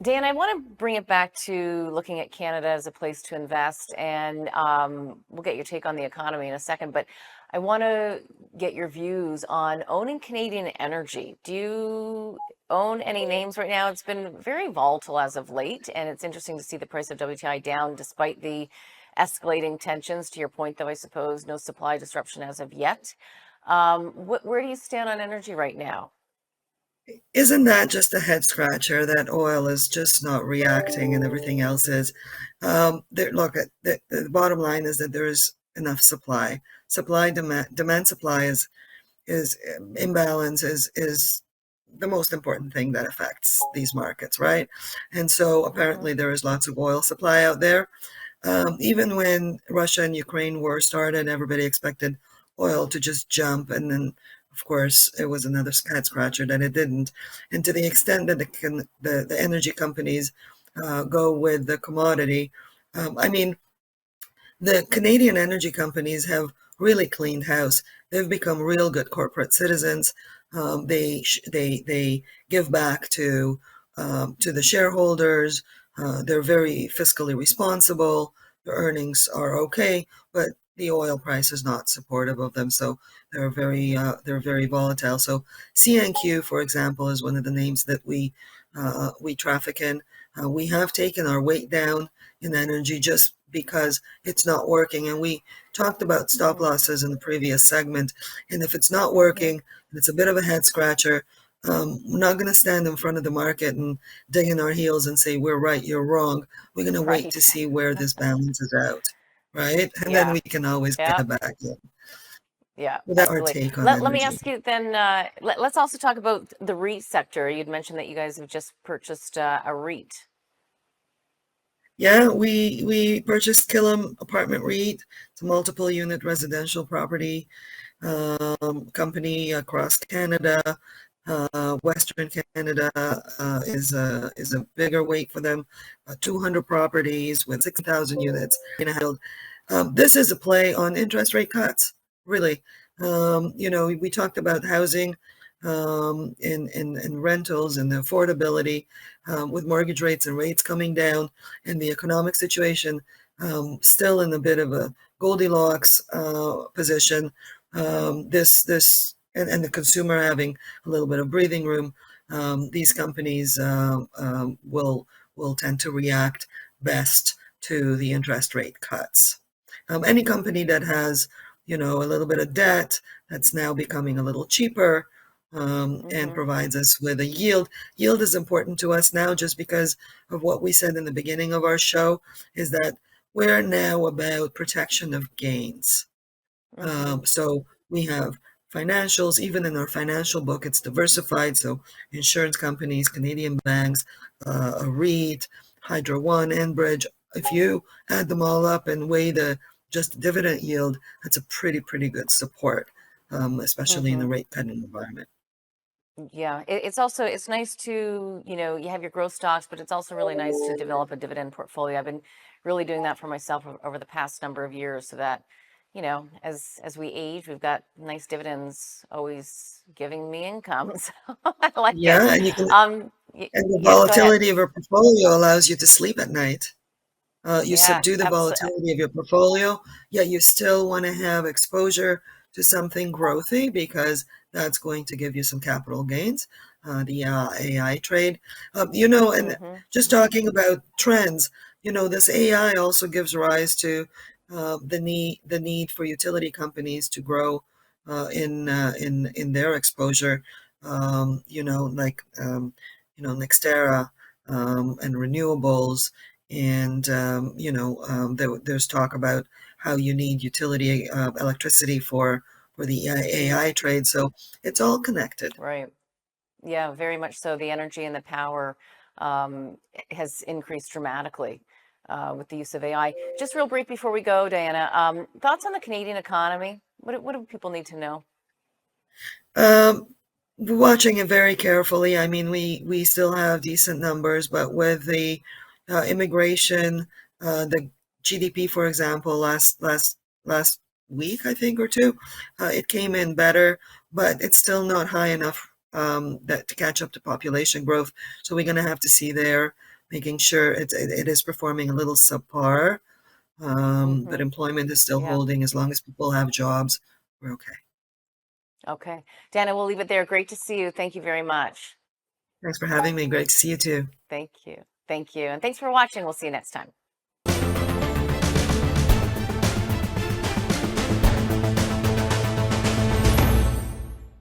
Dan, I want to bring it back to looking at Canada as a place to invest, and we'll get your take on the economy in a second. But I want to get your views on owning Canadian energy. Do you own any names right now? It's been very volatile as of late, and it's interesting to see the price of WTI down despite the escalating tensions. To your point, though, I suppose no supply disruption as of yet. Where do you stand on energy right now? Isn't that just a head scratcher that oil is just not reacting and everything else is? Look, the bottom line is that there is enough supply. Demand supply is imbalance is the most important thing that affects these markets, right? And so Hmm. apparently there is lots of oil supply out there. Even when Russia and Ukraine war started, everybody expected oil to just jump, and then, of course, it was another head scratcher that it didn't. And to the extent that the energy companies go with the commodity, I mean, the Canadian energy companies have really cleaned house. They've become real good corporate citizens. They give back to the shareholders. They're very fiscally responsible. Their earnings are okay, but the oil price is not supportive of them, so they're very volatile. So CNQ, for example, is one of the names that we traffic in. We have taken our weight down in energy just because it's not working. And we talked about stop Hmm. losses in the previous segment. And if it's not Hmm. working, and it's a bit of a head scratcher, we're not going to stand in front of the market and dig in our heels and say, we're right, you're wrong. We're going to wait to Right. see where this balances out, right? And then Yeah. we can always Yeah. get back in. Yeah, So that's our absolutely. take on Let me energy. ask you then, let's also talk about the REIT sector. You'd mentioned that you guys have just purchased a REIT. Yeah, we purchased Killam Apartment REIT. It's a multiple unit residential property company across Canada. Western Canada is a bigger weight for them. 200 properties with 6,000 units in a held. This is a play on interest rate cuts, really. We talked about housing and rentals and the affordability with mortgage rates and rates coming down and the economic situation still in a bit of a Goldilocks position. And the consumer having a little bit of breathing room. These companies will tend to react best to the interest rate cuts. Any company that has, a little bit of debt that's now becoming a little cheaper and Hmm. provides us with a yield. Yield is important to us now just because of what we said in the beginning of our show, is that we're now about protection of gains. Hmm. So we have financials, even in our financial book, it's diversified. So insurance companies, Canadian banks, a REIT, Hydro One, Enbridge. If you add them all up and weigh the just dividend yield, that's a pretty good support, especially in the Hmm. rate cutting environment. Yeah, it's also it's nice to, you have your growth stocks, but it's also really nice to develop a dividend portfolio. I've been really doing that for myself over the past number of years so that, as we age, we've got nice dividends always giving me income. So I like it. Yeah, and you can, and the Yeah, go ahead. volatility of a portfolio allows you to sleep at night. You Yeah, subdue the absolutely. volatility of your portfolio, yet you still want to have exposure to something growthy because that's going to give you some capital gains. The AI trade, and Hmm. just talking about trends, this AI also gives rise to the need for utility companies to grow in their exposure. Like Nextera and renewables and there's talk about how you need utility electricity for the AI Yeah, trade. So it's all connected. right. Yeah, very much so. The energy and the power has increased dramatically with the use of AI. Just real brief before we go, Diana, thoughts on the Canadian economy? What do people need to know? Um, Watching it very carefully. I mean, we still have decent numbers, but with the immigration, the GDP, for example, last week, I think, or two, it came in better, but it's still not high enough that to catch up to population growth. So we're going to have to see there. making sure it is performing a little subpar, but Mm-hmm. employment is still Yeah. holding. As long as people have jobs, we're okay. Okay. Dana, we'll leave it there. Great to see you. Thank you very much. Thanks for having me. Great to see you too. Thank you. Thank you. And thanks for watching. We'll see you next time.